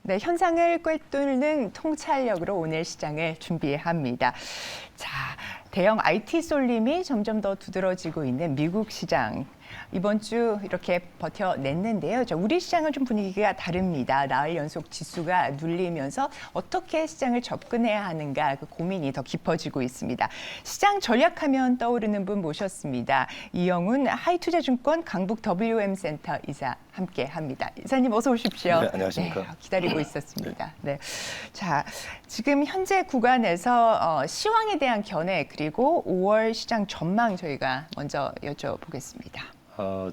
네, 현상을 꿰뚫는 통찰력으로 오늘 시장을 준비합니다. 자, 대형 IT 쏠림이 점점 더 두드러지고 있는 미국 시장. 이번 주 이렇게 버텨냈는데요. 우리 시장은 좀 분위기가 다릅니다. 나흘 연속 지수가 눌리면서 어떻게 시장을 접근해야 하는가 그 고민이 더 깊어지고 있습니다. 시장 전략하면 떠오르는 분 모셨습니다. 이영훈 하이투자증권 강북 WM센터 이사 함께합니다. 이사님 어서 오십시오. 네, 안녕하십니까. 네, 기다리고 있었습니다. 네. 자, 지금 현재 구간에서 시황에 대한 견해 그리고 5월 시장 전망 저희가 먼저 여쭤보겠습니다.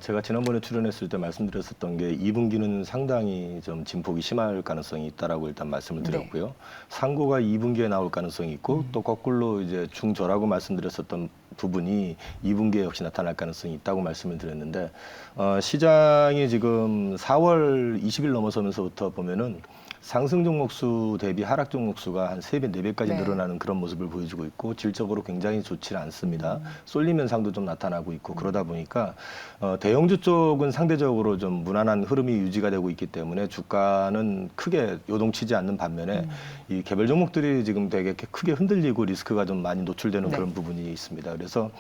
제가 지난번에 출연했을 때 말씀드렸었던 게 2분기는 상당히 좀 진폭이 심할 가능성이 있다라고 일단 말씀을 드렸고요. 네. 상고가 2분기에 나올 가능성이 있고 또 거꾸로 이제 중저라고 말씀드렸었던 부분이 2분기에 역시 나타날 가능성이 있다고 말씀을 드렸는데 시장이 지금 4월 20일 넘어서면서부터 보면은 상승 종목수 대비 하락 종목수가 한 3배, 4배까지 네. 늘어나는 그런 모습을 보여주고 있고 질적으로 굉장히 좋지 않습니다. 쏠림 현상도 좀 나타나고 있고 그러다 보니까 대형주 쪽은 상대적으로 좀 무난한 흐름이 유지가 되고 있기 때문에 주가는 크게 요동치지 않는 반면에 이 개별 종목들이 지금 되게 크게 흔들리고 리스크가 좀 많이 노출되는 네. 그런 부분이 있습니다. 그래서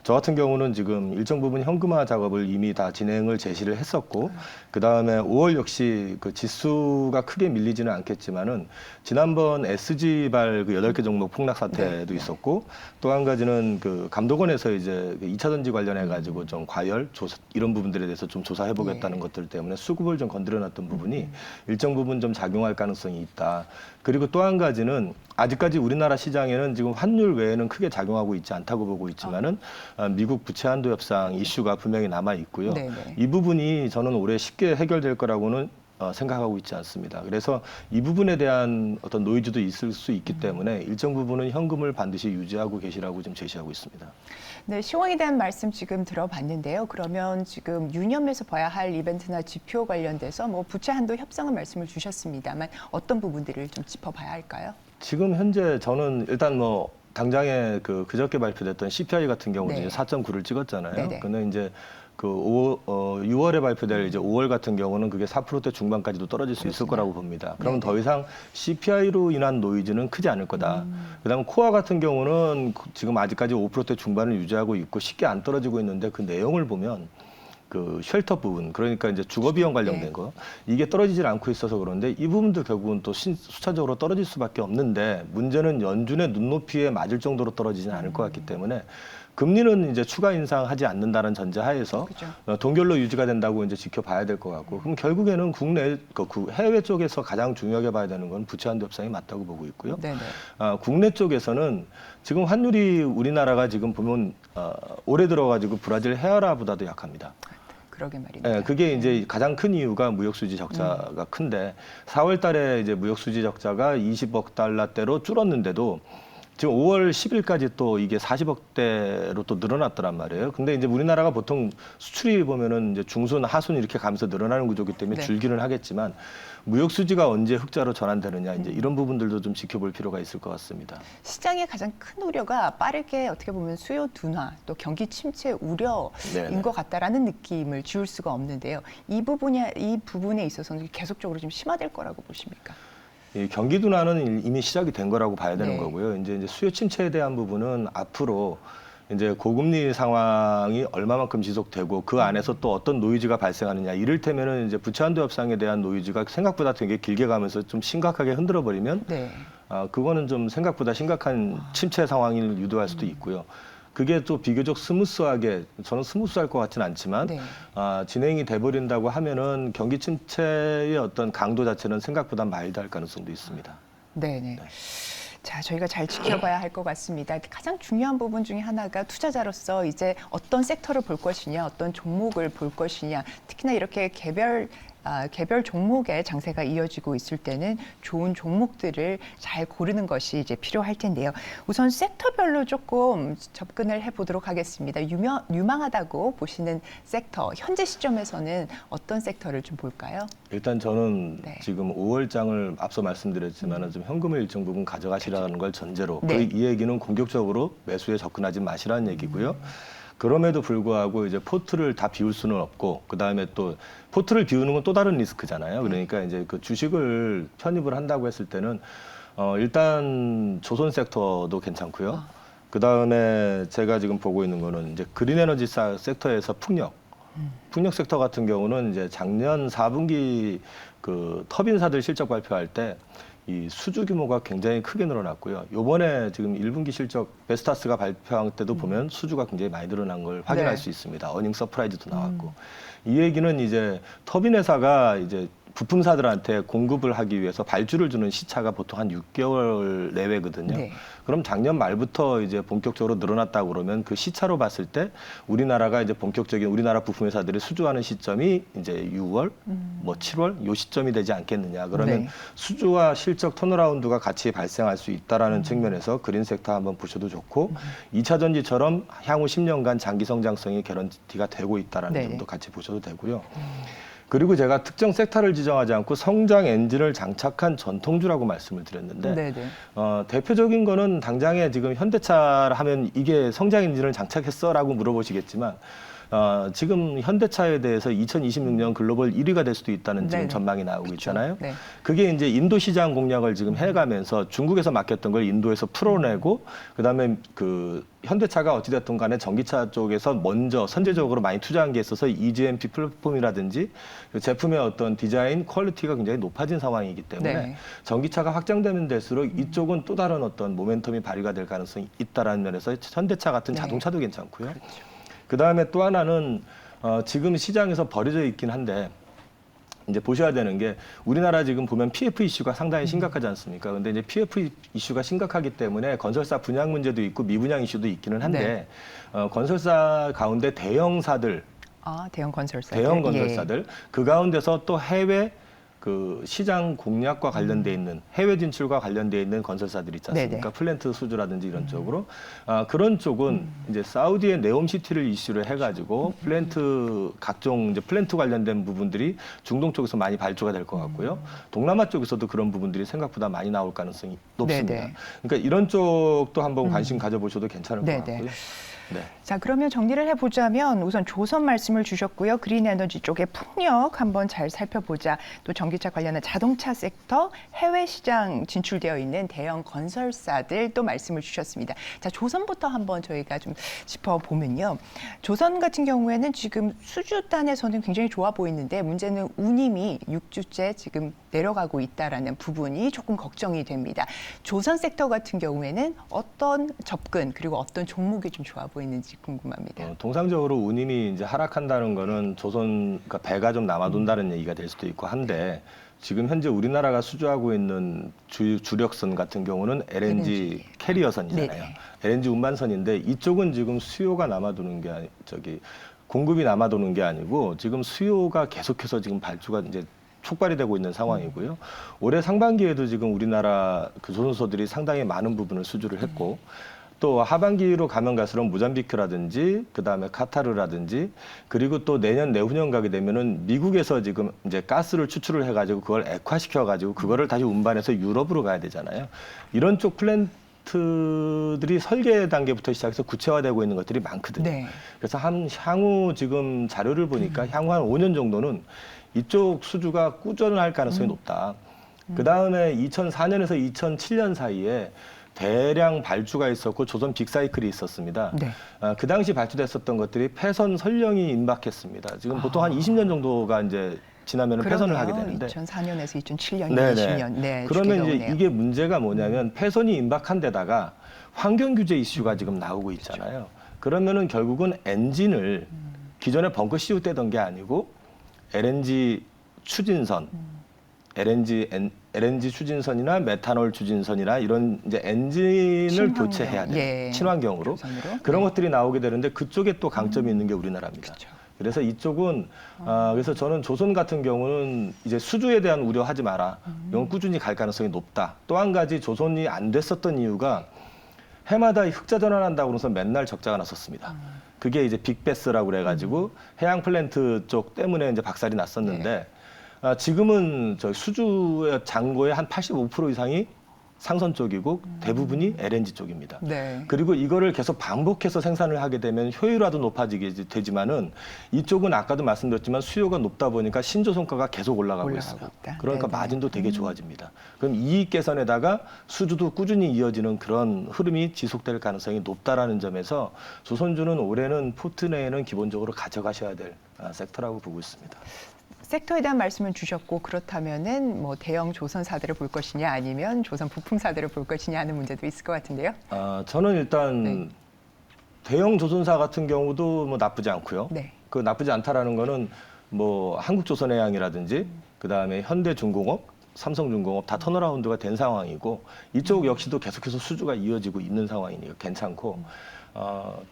저 같은 경우는 지금 일정 부분 현금화 작업을 이미 다 진행을 제시를 했었고 그 다음에 5월 역시 그 지수가 크게 밀리지는 않겠지만은 지난번 SG발 그 8개 종목 폭락 사태도 있었고 또 한 가지는 그 감독원에서 이제 2차 전지 관련해 가지고 좀 과열 조사 이런 부분들에 대해서 좀 조사해 보겠다는 것들 때문에 수급을 좀 건드려놨던 부분이 일정 부분 좀 작용할 가능성이 있다. 그리고 또 한 가지는 아직까지 우리나라 시장에는 지금 환율 외에는 크게 작용하고 있지 않다고 보고 있지만은 미국 부채 한도 협상 이슈가 분명히 남아 있고요. 네네. 이 부분이 저는 올해 쉽게 해결될 거라고는 생각하고 있지 않습니다. 그래서 이 부분에 대한 어떤 노이즈도 있을 수 있기 때문에 일정 부분은 현금을 반드시 유지하고 계시라고 좀 제시하고 있습니다. 네, 시황에 대한 말씀 지금 들어봤는데요. 그러면 지금 유념해서 봐야 할 이벤트나 지표 관련돼서 뭐 부채 한도 협상은 말씀을 주셨습니다만 어떤 부분들을 좀 짚어봐야 할까요? 지금 현재 저는 일단 뭐 당장에 그저께 발표됐던 CPI 같은 경우도 네. 이제 4.9를 찍었잖아요. 네네. 근데 이제 6월에 발표될 이제 5월 같은 경우는 그게 4%대 중반까지도 떨어질 수 있을 거라고 봅니다. 그러면 더 이상 CPI로 인한 노이즈는 크지 않을 거다. 그다음에 코아 같은 경우는 지금 아직까지 5%대 중반을 유지하고 있고 쉽게 안 떨어지고 있는데 그 내용을 보면 그 쉘터 부분, 그러니까 이제 주거 비용 관련된 거 이게 떨어지질 않고 있어서 그런데 이 부분도 결국은 또 수차적으로 떨어질 수밖에 없는데 문제는 연준의 눈높이에 맞을 정도로 떨어지지는 않을 것 같기 때문에 금리는 이제 추가 인상하지 않는다는 전제하에서 동결로 유지가 된다고 이제 지켜봐야 될 것 같고 그럼 결국에는 국내 해외 쪽에서 가장 중요하게 봐야 되는 건 부채 한도 협상이 맞다고 보고 있고요. 국내 쪽에서는 지금 환율이 우리나라가 지금 보면 올해 들어가지고 브라질 헤아라보다도 약합니다. 그러게 말입니다. 네, 그게 이제 가장 큰 이유가 무역수지 적자가 큰데 4월 달에 이제 무역수지 적자가 20억 달러대로 줄었는데도 지금 5월 10일까지 또 이게 40억대로 또 늘어났더란 말이에요. 근데 이제 우리나라가 보통 수출이 보면은 이제 중순, 하순 이렇게 가면서 늘어나는 구조기 때문에 줄기는 하겠지만 무역 수지가 언제 흑자로 전환되느냐 이제 이런 부분들도 좀 지켜볼 필요가 있을 것 같습니다. 시장의 가장 큰 우려가 빠르게 어떻게 보면 수요 둔화 또 경기 침체 우려인 것 같다라는 느낌을 지울 수가 없는데요. 이 부분에 있어서는 계속적으로 좀 심화될 거라고 보십니까? 이 경기 둔화는 이미 시작이 된 거라고 봐야 되는 거고요. 이제 수요 침체에 대한 부분은 앞으로 이제 고금리 상황이 얼마만큼 지속되고 그 안에서 또 어떤 노이즈가 발생하느냐. 이를테면은 이제 부채 한도 협상에 대한 노이즈가 생각보다 되게 길게 가면서 좀 심각하게 흔들어 버리면 그거는 좀 생각보다 심각한 침체 상황을 유도할 수도 있고요. 그게 또 비교적 스무스하게 저는 스무스할 것 같지는 않지만 진행이 돼버린다고 하면은 경기 침체의 어떤 강도 자체는 생각보다 마일드할 가능성도 있습니다. 네네. 자, 저희가 잘 지켜봐야 할 것 같습니다. 가장 중요한 부분 중에 하나가 투자자로서 이제 어떤 섹터를 볼 것이냐, 어떤 종목을 볼 것이냐, 특히나 이렇게 개별 종목의 장세가 이어지고 있을 때는 좋은 종목들을 잘 고르는 것이 이제 필요할 텐데요. 우선 섹터별로 조금 접근을 해보도록 하겠습니다. 유망하다고 보시는 섹터, 현재 시점에서는 어떤 섹터를 좀 볼까요? 일단 저는 지금 5월장을 앞서 말씀드렸지만 좀 현금을 일정 부분 가져가시라는 걸 전제로 이 얘기는 공격적으로 매수에 접근하지 마시라는 얘기고요. 그럼에도 불구하고 이제 포트를 다 비울 수는 없고 그다음에 또 포트를 비우는 건 또 다른 리스크잖아요. 그러니까 이제 그 주식을 편입을 한다고 했을 때는 일단 조선 섹터도 괜찮고요. 그다음에 제가 지금 보고 있는 거는 이제 그린 에너지 섹터에서 풍력 섹터 같은 경우는 이제 작년 4분기 그 터빈사들 실적 발표할 때 이 수주 규모가 굉장히 크게 늘어났고요. 요번에 지금 1분기 실적 베스타스가 발표한 때도 보면 수주가 굉장히 많이 늘어난 걸 확인할 네. 수 있습니다. 어닝 서프라이즈도 나왔고. 이 얘기는 이제 터빈 회사가 이제 부품사들한테 공급을 하기 위해서 발주를 주는 시차가 보통 한 6개월 내외거든요. 네. 그럼 작년 말부터 이제 본격적으로 늘어났다고 그러면 그 시차로 봤을 때 우리나라가 이제 본격적인 우리나라 부품회사들이 수주하는 시점이 이제 6월, 뭐 7월 요 시점이 되지 않겠느냐. 그러면 네. 수주와 실적 턴어라운드가 같이 발생할 수 있다라는 측면에서 그린 섹터 한번 보셔도 좋고 2차 전지처럼 향후 10년간 장기 성장성이 개런티가 되고 있다라는 네. 점도 같이 보셔도 되고요. 그리고 제가 특정 섹터를 지정하지 않고 성장 엔진을 장착한 전통주라고 말씀을 드렸는데 네네. 대표적인 거는 당장에 지금 현대차 하면 이게 성장 엔진을 장착했어라고 물어보시겠지만 지금 현대차에 대해서 2026년 글로벌 1위가 될 수도 있다는 지금 네네. 전망이 나오고 그렇죠. 있잖아요. 네. 그게 이제 인도 시장 공략을 지금 해가면서 중국에서 맡겼던 걸 인도에서 풀어내고 그다음에 그 현대차가 어찌됐든 간에 전기차 쪽에서 먼저 선제적으로 많이 투자한 게 있어서 EGMP 플랫폼이라든지 그 제품의 어떤 디자인 퀄리티가 굉장히 높아진 상황이기 때문에 네. 전기차가 확장되면 될수록 이쪽은 또 다른 어떤 모멘텀이 발휘가 될 가능성이 있다라는 면에서 현대차 같은 네. 자동차도 괜찮고요. 그렇죠. 그다음에 또 하나는 지금 시장에서 버려져 있긴 한데 이제 보셔야 되는 게 우리나라 지금 보면 PF 이슈가 상당히 심각하지 않습니까? 근데 이제 PF 이슈가 심각하기 때문에 건설사 분양 문제도 있고 미분양 이슈도 있기는 한데 건설사 가운데 대형사들, 대형 건설사들. 대형 건설사들 그 가운데서 또 해외 그 시장 공략과 관련돼 있는 해외 진출과 관련돼 있는 건설사들이 있지 않습니까? 네네. 플랜트 수주라든지 이런 쪽으로 그런 쪽은 이제 사우디의 네옴시티를 이슈를 해가지고 플랜트 각종 이제 플랜트 관련된 부분들이 중동 쪽에서 많이 발주가 될 것 같고요. 동남아 쪽에서도 그런 부분들이 생각보다 많이 나올 가능성이 높습니다. 네네. 그러니까 이런 쪽도 한번 관심 가져보셔도 괜찮을 것 네네. 같고요. 네. 자, 그러면 정리를 해보자면 우선 조선 말씀을 주셨고요. 그린 에너지 쪽의 풍력 한번 잘 살펴보자. 또 전기차 관련한 자동차 섹터, 해외 시장 진출되어 있는 대형 건설사들 또 말씀을 주셨습니다. 자, 조선부터 한번 저희가 좀 짚어보면요. 조선 같은 경우에는 지금 수주단에서는 굉장히 좋아 보이는데 문제는 운임이 6주째 지금 내려가고 있다라는 부분이 조금 걱정이 됩니다. 조선 섹터 같은 경우에는 어떤 접근 그리고 어떤 종목이 좀 좋아 보이는지 궁금합니다. 통상적으로 운임이 이제 하락한다는 거는 조선 그러니까 배가 좀 남아돈다는 얘기가 될 수도 있고 한데 지금 현재 우리나라가 수주하고 있는 주력선 같은 경우는 LNG 캐리어선이잖아요. 네네. LNG 운반선인데 이쪽은 지금 수요가 남아도는 게 공급이 남아도는 게 아니고 지금 수요가 계속해서 지금 발주가 이제 촉발이 되고 있는 상황이고요. 올해 상반기에도 지금 우리나라 그 조선소들이 상당히 많은 부분을 수주를 했고 또 하반기로 가면 갈수록 모잠비크라든지 그다음에 카타르라든지 그리고 또 내년 내후년 가게 되면은 미국에서 지금 이제 가스를 추출을 해가지고 그걸 액화시켜가지고 그거를 다시 운반해서 유럽으로 가야 되잖아요. 이런 쪽 플랜트들이 설계 단계부터 시작해서 구체화되고 있는 것들이 많거든요. 네. 그래서 향후 지금 자료를 보니까 향후 한 5년 정도는 이쪽 수주가 꾸준할 가능성이 높다. 그 다음에 2004년에서 2007년 사이에 대량 발주가 있었고 조선 빅사이클이 있었습니다. 네. 그 당시 발주됐었던 것들이 폐선 설령이 임박했습니다. 지금 보통 한 20년 정도가 이제 지나면 폐선을 하게 되는데 2004년에서 2007년, 네네. 20년. 네, 그러면 이제 오네요. 이게 문제가 뭐냐면 폐선이 임박한 데다가 환경 규제 이슈가 지금 나오고 있잖아요. 그러면은 결국은 엔진을 기존에 벙커 CU 떼던 게 아니고 LNG 추진선, LNG 추진선이나 메탄올 추진선이나 이런 이제 엔진을 친환경, 교체해야 돼요. 예. 친환경으로. 우선으로. 그런 것들이 나오게 되는데 그쪽에 또 강점이 있는 게 우리나라입니다. 그렇죠. 그래서 이쪽은 그래서 저는 조선 같은 경우는 이제 수주에 대한 우려하지 마라. 이건 꾸준히 갈 가능성이 높다. 또 한 가지 조선이 안 됐었던 이유가 해마다 흑자 전환한다고 그래서 맨날 적자가 났었습니다. 그게 이제 빅베스라고 그래가지고 해양 플랜트 쪽 때문에 이제 박살이 났었는데 지금은 저 수주의 잔고의 한 85% 이상이 상선 쪽이고 대부분이 LNG 쪽입니다. 네. 그리고 이거를 계속 반복해서 생산을 하게 되면 효율화도 높아지게 되지만은 이쪽은 아까도 말씀드렸지만 수요가 높다 보니까 신조선가가 계속 올라가고 있어요. 있다. 그러니까 네네. 마진도 되게 좋아집니다. 그럼 이익 개선에다가 수주도 꾸준히 이어지는 그런 흐름이 지속될 가능성이 높다라는 점에서 조선주는 올해는 포트 내에는 기본적으로 가져가셔야 될 섹터라고 보고 있습니다. 섹터에 대한 말씀을 주셨고 그렇다면은 뭐 대형 조선사들을 볼 것이냐 아니면 조선 부품사들을 볼 것이냐 하는 문제도 있을 것 같은데요. 저는 일단 네. 대형 조선사 같은 경우도 뭐 나쁘지 않고요. 네. 그 나쁘지 않다라는 거는 뭐 한국조선해양이라든지 그다음에 현대중공업, 삼성중공업 다 턴어라운드가 된 상황이고 이쪽 역시도 계속해서 수주가 이어지고 있는 상황이니까 괜찮고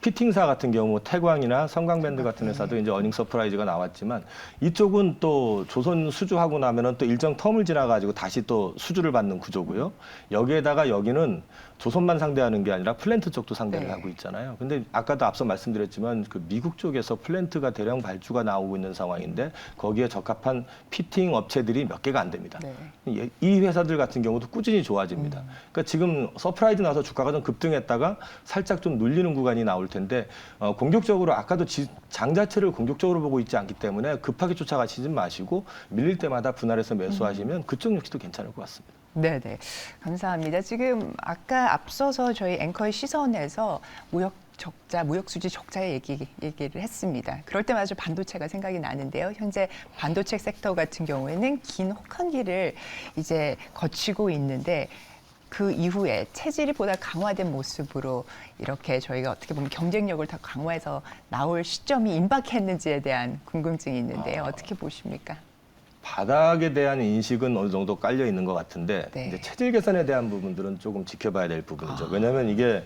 피팅사 같은 경우 태광이나 성광밴드 같은 회사도 이제 어닝 서프라이즈가 나왔지만 이쪽은 또 조선 수주하고 나면은 또 일정 텀을 지나가지고 다시 또 수주를 받는 구조고요. 여기에다가 여기는 조선만 상대하는 게 아니라 플랜트 쪽도 상대를 네. 하고 있잖아요. 근데 아까도 앞서 말씀드렸지만 그 미국 쪽에서 플랜트가 대량 발주가 나오고 있는 상황인데 거기에 적합한 피팅 업체들이 몇 개가 안 됩니다. 네. 이 회사들 같은 경우도 꾸준히 좋아집니다. 그러니까 지금 서프라이즈 나서 주가가 좀 급등했다가 살짝 좀 눌리는 구간이 나올 텐데 공격적으로 아까도 장 자체를 공격적으로 보고 있지 않기 때문에 급하게 쫓아가시지 마시고 밀릴 때마다 분할해서 매수하시면 그쪽 역시도 괜찮을 것 같습니다. 네네. 감사합니다. 지금 아까 앞서서 저희 앵커의 시선에서 무역 적자, 무역 수지 적자의 얘기를 했습니다. 그럴 때마다 반도체가 생각이 나는데요. 현재 반도체 섹터 같은 경우에는 긴 혹한기를 이제 거치고 있는데 그 이후에 체질이 보다 강화된 모습으로 이렇게 저희가 어떻게 보면 경쟁력을 더 강화해서 나올 시점이 임박했는지에 대한 궁금증이 있는데요. 어떻게 보십니까? 바닥에 대한 인식은 어느 정도 깔려 있는 것 같은데 네. 이제 체질 개선에 대한 부분들은 조금 지켜봐야 될 부분이죠. 왜냐하면 이게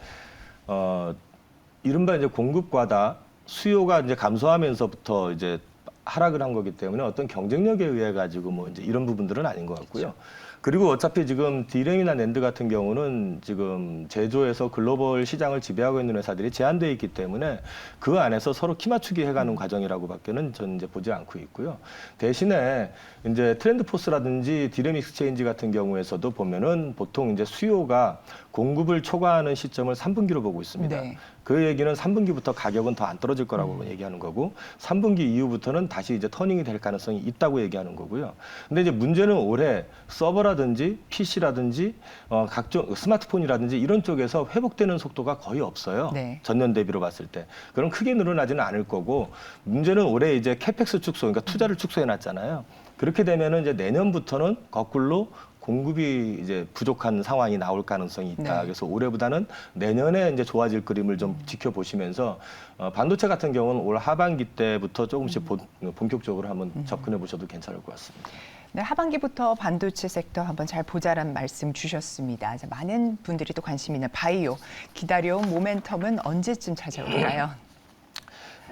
이른바 이제 공급 과다 수요가 이제 감소하면서부터 이제 하락을 한 거기 때문에 어떤 경쟁력에 의해 가지고 뭐 이제 이런 부분들은 아닌 것 같고요. 그리고 어차피 지금 디램이나 낸드 같은 경우는 지금 제조에서 글로벌 시장을 지배하고 있는 회사들이 제한되어 있기 때문에 그 안에서 서로 키 맞추기 해가는 과정이라고밖에는 저는 이제 보지 않고 있고요. 대신에 이제 트렌드포스라든지 디램 익스체인지 같은 경우에서도 보면은 보통 이제 수요가 공급을 초과하는 시점을 3분기로 보고 있습니다. 네. 그 얘기는 3분기부터 가격은 더 안 떨어질 거라고 얘기하는 거고 3분기 이후부터는 다시 이제 터닝이 될 가능성이 있다고 얘기하는 거고요. 근데 이제 문제는 올해 서버라든지 PC라든지 각종 스마트폰이라든지 이런 쪽에서 회복되는 속도가 거의 없어요. 네. 전년 대비로 봤을 때. 그럼 크게 늘어나지는 않을 거고 문제는 올해 이제 캐펙스 축소, 그러니까 투자를 축소해 놨잖아요. 그렇게 되면은 이제 내년부터는 거꾸로 공급이 이제 부족한 상황이 나올 가능성이 있다. 네. 그래서 올해보다는 내년에 이제 좋아질 그림을 좀 지켜보시면서 반도체 같은 경우는 올 하반기 때부터 조금씩 본격적으로 한번 접근해 보셔도 괜찮을 것 같습니다. 네, 하반기부터 반도체 섹터 한번 잘 보자란 말씀 주셨습니다. 자, 많은 분들이 또 관심 있는 바이오 기다려온 모멘텀은 언제쯤 찾아올까요?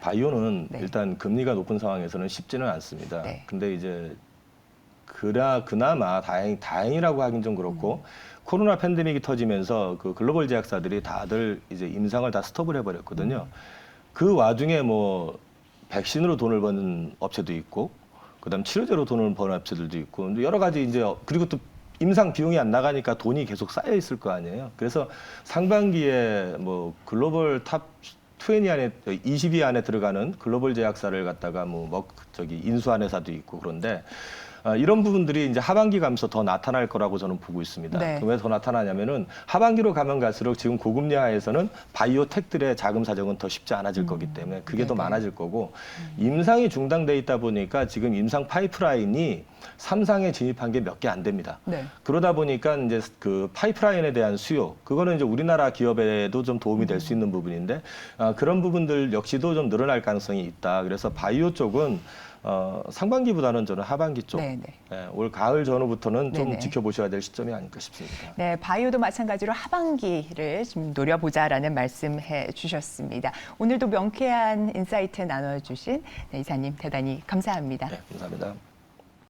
바이오는 네. 일단 금리가 높은 상황에서는 쉽지는 않습니다. 네. 근데 이제 그나마 다행이라고 하긴 좀 그렇고 코로나 팬데믹이 터지면서 그 글로벌 제약사들이 다들 이제 임상을 다 스톱을 해버렸거든요. 그 와중에 뭐 백신으로 돈을 버는 업체도 있고, 그다음 치료제로 돈을 버는 업체들도 있고, 여러 가지 이제 그리고 또 임상 비용이 안 나가니까 돈이 계속 쌓여 있을 거 아니에요. 그래서 상반기에 뭐 글로벌 탑 20 안에 20위 안에 들어가는 글로벌 제약사를 갖다가 인수한 회사도 있고 그런데. 이런 부분들이 이제 하반기 가면서 더 나타날 거라고 저는 보고 있습니다. 네. 왜 더 나타나냐면은 하반기로 가면 갈수록 지금 고금리 하에서는 바이오텍들의 자금 사정은 더 쉽지 않아질 거기 때문에 그게 더 네네. 많아질 거고 임상이 중단돼 있다 보니까 지금 임상 파이프라인이 3상에 진입한 게 몇 개 안 됩니다. 네. 그러다 보니까 이제 그 파이프라인에 대한 수요, 그거는 이제 우리나라 기업에도 좀 도움이 될 수 있는 부분인데 그런 부분들 역시도 좀 늘어날 가능성이 있다. 그래서 바이오 쪽은 상반기보다는 저는 하반기 쪽, 네네. 올 가을 전후부터는 좀 네네. 지켜보셔야 될 시점이 아닐까 싶습니다. 네, 바이오도 마찬가지로 하반기를 좀 노려보자라는 말씀해 주셨습니다. 오늘도 명쾌한 인사이트 나눠주신 이사님 대단히 감사합니다. 네, 감사합니다.